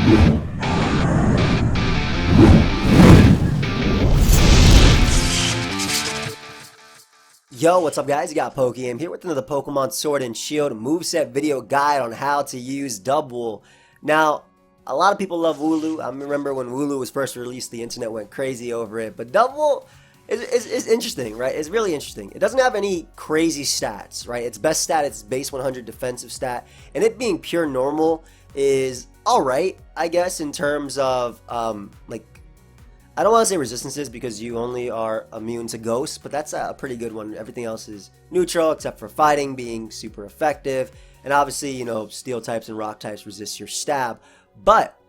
Yo, what's up guys? You got pokeaim here with another Pokemon Sword and Shield moveset video guide on how to use Dubwool. Now, a lot of people love Wooloo. I remember when Wooloo was first released, the internet went crazy over it. But Dubwool is interesting, right? It's really interesting. It doesn't have any crazy stats, right? Its best stat is base 100 defensive stat. And it being pure normal is alright, I guess, in terms of, I don't want to say resistances because you only are immune to ghosts, but that's a pretty good one. Everything else is neutral except for fighting being super effective. And obviously, you know, steel types and rock types resist your stab. But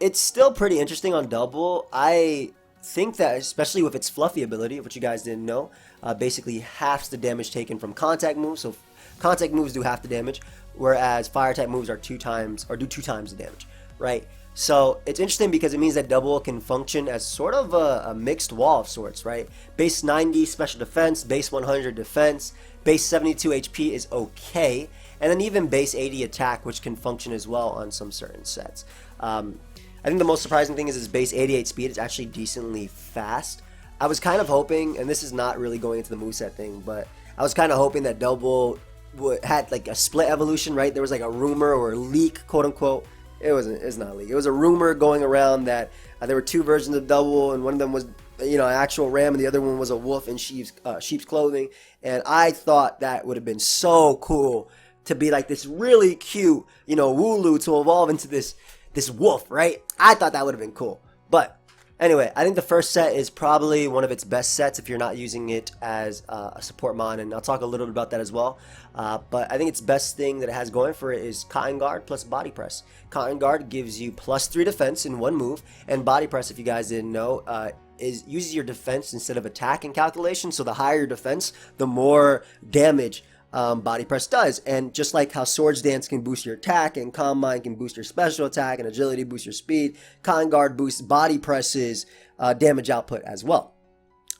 it's still pretty interesting on Dubwool. I think that, especially with its fluffy ability, which you guys didn't know, basically halves the damage taken from contact moves. So contact moves do half the damage, whereas fire type moves are do 2 times the damage, right? So it's interesting because it means that Dubwool can function as sort of a mixed wall of sorts, right? Base 90 special defense, base 100 defense, base 72 HP is okay, and then even base 80 attack, which can function as well on some certain sets. I think the most surprising thing is its base 88 speed is actually decently fast. I was kind of hoping, and this is not really going into the moveset thing, but I was kind of hoping that Dubwool had like a split evolution, right? There was like a rumor or a leak, quote unquote. It's not a leak. It was a rumor going around that there were 2 versions of Dubwool, and one of them was, you know, an actual ram, and the other one was a wolf in sheep's clothing. And I thought that would have been so cool to be like this really cute, you know, Wooloo to evolve into this wolf, right? I thought that would have been cool. But anyway, I think the first set is probably one of its best sets if you're not using it as a support mon, and I'll talk a little bit about that as well. But I think its best thing that it has going for it is Cotton Guard plus Body Press. Cotton Guard gives you +3 defense in one move, and Body Press, if you guys didn't know, uses your defense instead of attack in calculation. So the higher your defense, the more damage Body Press does. And just like how Swords Dance can boost your attack, and Calm Mind can boost your special attack, and Agility boosts your speed, Cotton Guard boosts Body Press's damage output as well.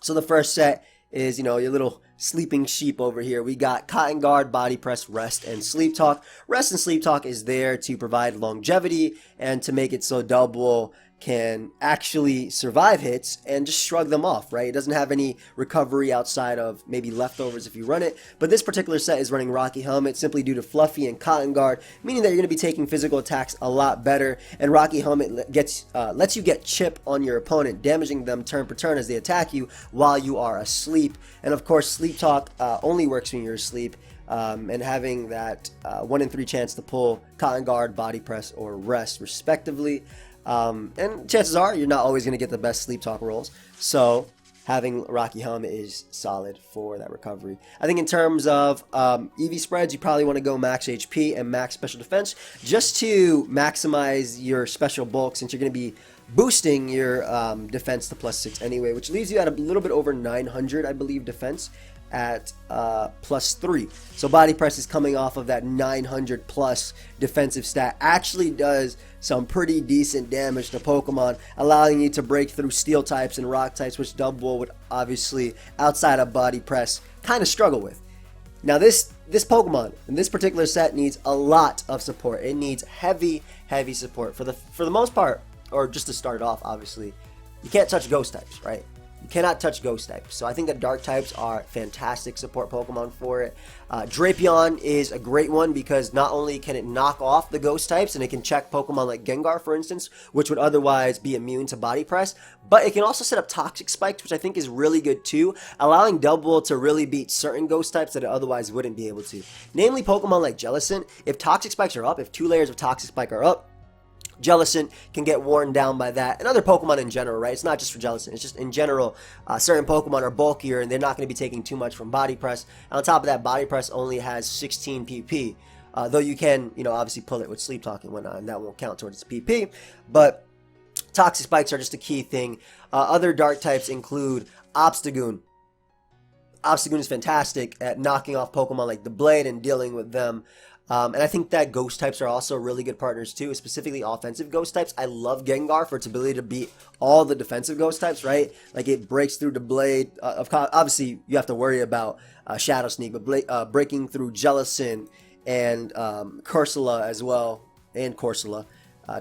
So the first set is, you know, your little sleeping sheep over here. We got Cotton Guard, Body Press, Rest, and Sleep Talk. Rest and Sleep Talk is there to provide longevity and to make it so Dubwool can actually survive hits and just shrug them off, right? It doesn't have any recovery outside of maybe leftovers if you run it, but this particular set is running Rocky Helmet simply due to Fluffy and Cotton Guard, meaning that you're going to be taking physical attacks a lot better, and Rocky Helmet lets you get chip on your opponent, damaging them turn per turn as they attack you while you are asleep. And of course, Sleep Talk only works when you're asleep, and having that 1 in 3 chance to pull Cotton Guard, Body Press, or Rest respectively. And chances are you're not always going to get the best Sleep Talk rolls, so having Rocky Helmet is solid for that recovery. I think in terms of EV spreads, you probably want to go max HP and max special defense just to maximize your special bulk, since you're going to be boosting your defense to +6 anyway, which leaves you at a little bit over 900, I believe, defense at +3. So Body Press is coming off of that 900 plus defensive stat, actually does some pretty decent damage to Pokemon, allowing you to break through steel types and rock types, which Dubwool would obviously, outside of Body Press, kind of struggle with. Now this Pokemon in this particular set needs a lot of support. It needs heavy support for the most part, or just to start it off. Obviously, you can't touch ghost types, right? You cannot touch ghost types. So I think that dark types are fantastic support Pokemon for it. Drapion is a great one because not only can it knock off the ghost types, and it can check Pokemon like Gengar, for instance, which would otherwise be immune to Body Press, but it can also set up Toxic Spikes, which I think is really good too, allowing Dubwool to really beat certain ghost types that it otherwise wouldn't be able to. Namely Pokemon like Jellicent. If Toxic Spikes are up, if 2 layers of Toxic Spike are up, Jellicent can get worn down by that, and other Pokemon in general, right? It's not just for Jellicent, it's just in general, certain Pokemon are bulkier and they're not going to be taking too much from Body Press. And on top of that, Body Press only has 16 PP, though you can, you know, obviously pull it with Sleep Talk and whatnot, and that won't count towards its PP, but Toxic Spikes are just a key thing. Other dark types include Obstagoon. Obstagoon is fantastic at knocking off Pokemon like the Blade and dealing with them. And I think that ghost types are also really good partners too, specifically offensive ghost types. I love Gengar for its ability to beat all the defensive ghost types, right? Like it breaks through the Blade. Obviously, you have to worry about Shadow Sneak, but breaking through Jellicent and Corsola as well, and Corsola.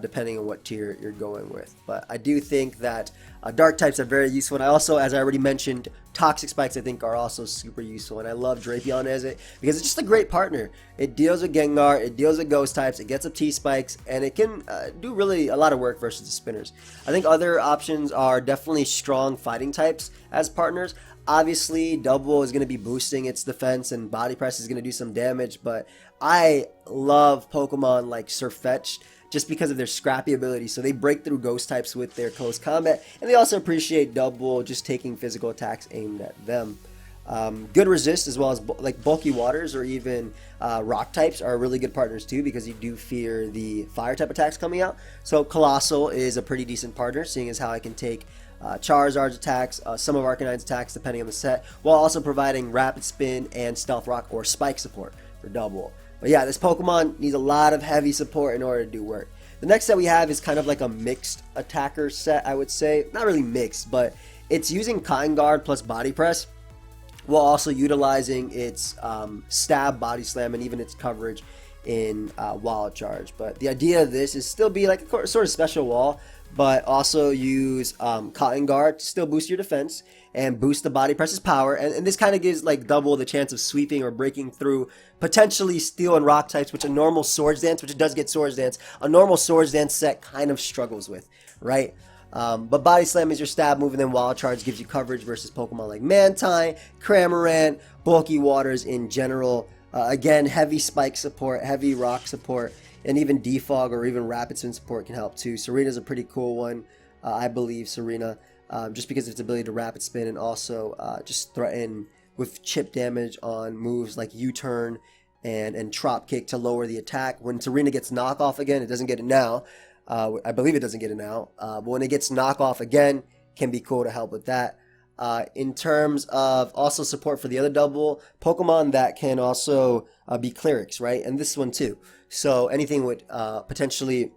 depending on what tier you're going with. But I do think that dark types are very useful. And I also, as I already mentioned, toxic spikes I think are also super useful. And I love Drapion as it because it's just a great partner. It deals with Gengar, it deals with ghost types, it gets up T-spikes, and it can do really a lot of work versus the spinners. I think other options are definitely strong fighting types as partners. Obviously, Dubwool is going to be boosting its defense and body press is going to do some damage, but I love Pokemon like Sirfetch'd just because of their scrappy ability. So they break through ghost types with their close combat, and they also appreciate Dubwool just taking physical attacks aimed at them. Good resist as well as like bulky waters or even rock types are really good partners too, because you do fear the fire type attacks coming out. So Colossal is a pretty decent partner, seeing as how I can take Charizard's attacks, some of Arcanine's attacks depending on the set, while also providing Rapid Spin and Stealth Rock or Spike support for Dubwool. But yeah, this Pokemon needs a lot of heavy support in order to do work. The next set we have is kind of like a mixed attacker set, I would say. Not really mixed, but it's using Cotton Guard plus Body Press, while also utilizing its stab, body slam, and even its coverage in Wild Charge. But the idea of this is still be like a sort of special wall, but also use Cotton Guard to still boost your defense and boost the body press's power. And this kind of gives like Dubwool the chance of sweeping or breaking through potentially steel and rock types, which a normal Swords Dance, which it does get Swords Dance, a normal Swords Dance set kind of struggles with, right? But Body Slam is your stab move, and then Wild Charge gives you coverage versus Pokemon like Mantine, Cramorant, Bulky Waters in general. Again, heavy Spike support, heavy Rock support, and even Defog or even Rapid Spin support can help too. Serena's a pretty cool one, I believe, Serena, just because of its ability to Rapid Spin and also just threaten with chip damage on moves like U-Turn and Trop Kick to lower the attack. When Serena gets knockoff again, it doesn't get it now. I believe it doesn't get it now, but when it gets knockoff again, can be cool to help with that. In terms of also support for the other Dubwool, Pokemon that can also be Clerics, right? And this one too. So anything with potentially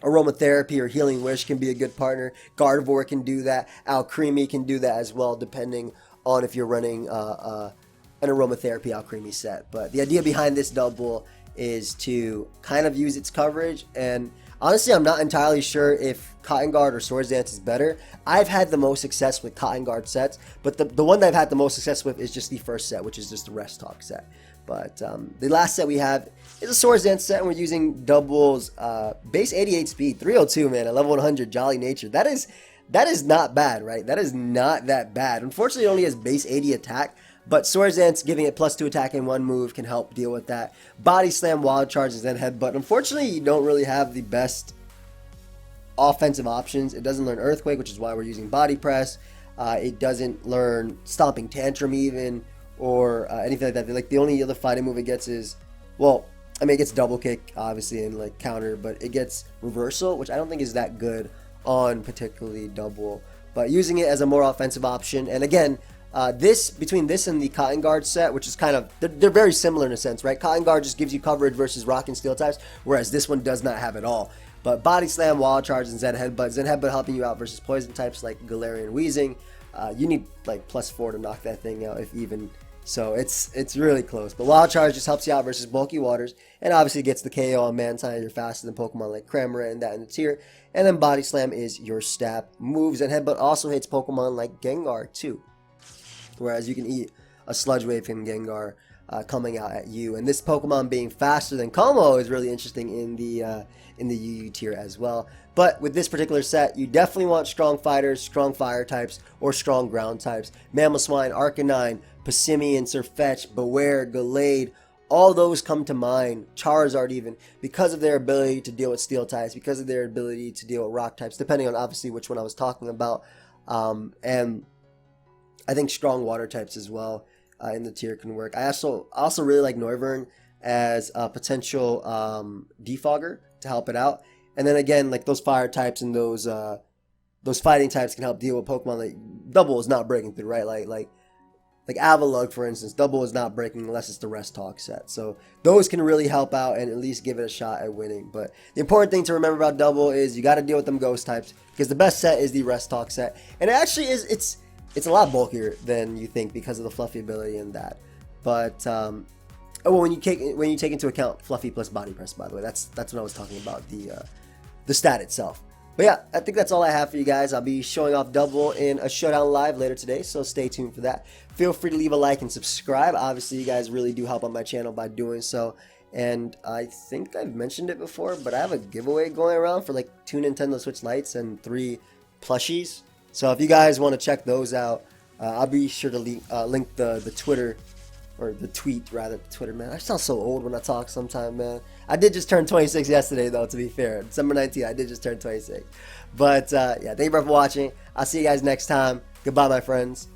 Aromatherapy or Healing Wish can be a good partner. Gardevoir can do that. Alcremie can do that as well, depending on if you're running an Aromatherapy Alcremie set. But the idea behind this Dubwool is to kind of use its coverage, and honestly, I'm not entirely sure if Cotton Guard or Swords Dance is better. I've had the most success with Cotton Guard sets, but the one that I've had the most success with is just the first set, which is just the Rest Talk set. But the last set we have is a Swords Dance set, and we're using Dubwool's base 88 speed, 302, man, at level 100, Jolly Nature. That is not bad, right? That is not that bad. Unfortunately, it only has base 80 attack, but Swords Dance giving it +2 attack in one move can help deal with that. Body Slam, Wild Charge, and then Headbutt. Unfortunately, you don't really have the best offensive options. It doesn't learn Earthquake, which is why we're using Body Press. It doesn't learn Stomping Tantrum even, or anything like that. Like, the only other fighting move it gets is, well, I mean, it gets Double Kick, obviously, and like counter, but it gets Reversal, which I don't think is that good on particularly Dubwool. But using it as a more offensive option, and again, between this and the Cotton Guard set, which is kind of, they're very similar in a sense, right? Cotton Guard just gives you coverage versus Rock and Steel types, whereas this one does not have it all. But Body Slam, Wild Charge, and Zen Headbutt. Zen Headbutt helping you out versus poison types like Galarian Weezing. You need like +4 to knock that thing out, if even. So it's really close. But Wild Charge just helps you out versus Bulky Waters, and obviously gets the KO on Mantine. You're faster than Pokemon like Cramorant and that in the tier. And then Body Slam is your stab moves, and Headbutt also hits Pokemon like Gengar too. Whereas you can eat a Sludge Wave from Gengar coming out at you. And this Pokemon being faster than Como is really interesting in the UU tier as well. But with this particular set, you definitely want strong fighters, strong fire types, or strong ground types. Mamoswine, Arcanine, Passimian, Sirfetch'd, Beware, Gallade, all those come to mind. Charizard even, because of their ability to deal with steel types, because of their ability to deal with rock types, depending on obviously which one I was talking about. And I think strong water types as well in the tier can work. I also really like Noivern as a potential defogger to help it out. And then again, like those fire types and those fighting types can help deal with Pokemon like Dubwool is not breaking through, right? Like Avalugg, for instance, Dubwool is not breaking unless it's the Rest Talk set. So those can really help out and at least give it a shot at winning. But the important thing to remember about Dubwool is you got to deal with them ghost types, because the best set is the Rest Talk set. And it actually is, it's a lot bulkier than you think because of the fluffy ability and that. But when you take into account fluffy plus body press, by the way, that's what I was talking about, the stat itself. But yeah, I think that's all I have for you guys. I'll be showing off Dubwool in a Showdown live later today, so stay tuned for that. Feel free to leave a like and subscribe. Obviously, you guys really do help on my channel by doing so. And I think I've mentioned it before, but I have a giveaway going around for like 2 Nintendo Switch Lites and 3 plushies. So if you guys want to check those out, I'll be sure to link the Twitter, or the tweet rather, Twitter, man. I sound so old when I talk sometime, man. I did just turn 26 yesterday, though, to be fair. December 19th, I did just turn 26. But yeah, thank you for watching. I'll see you guys next time. Goodbye, my friends.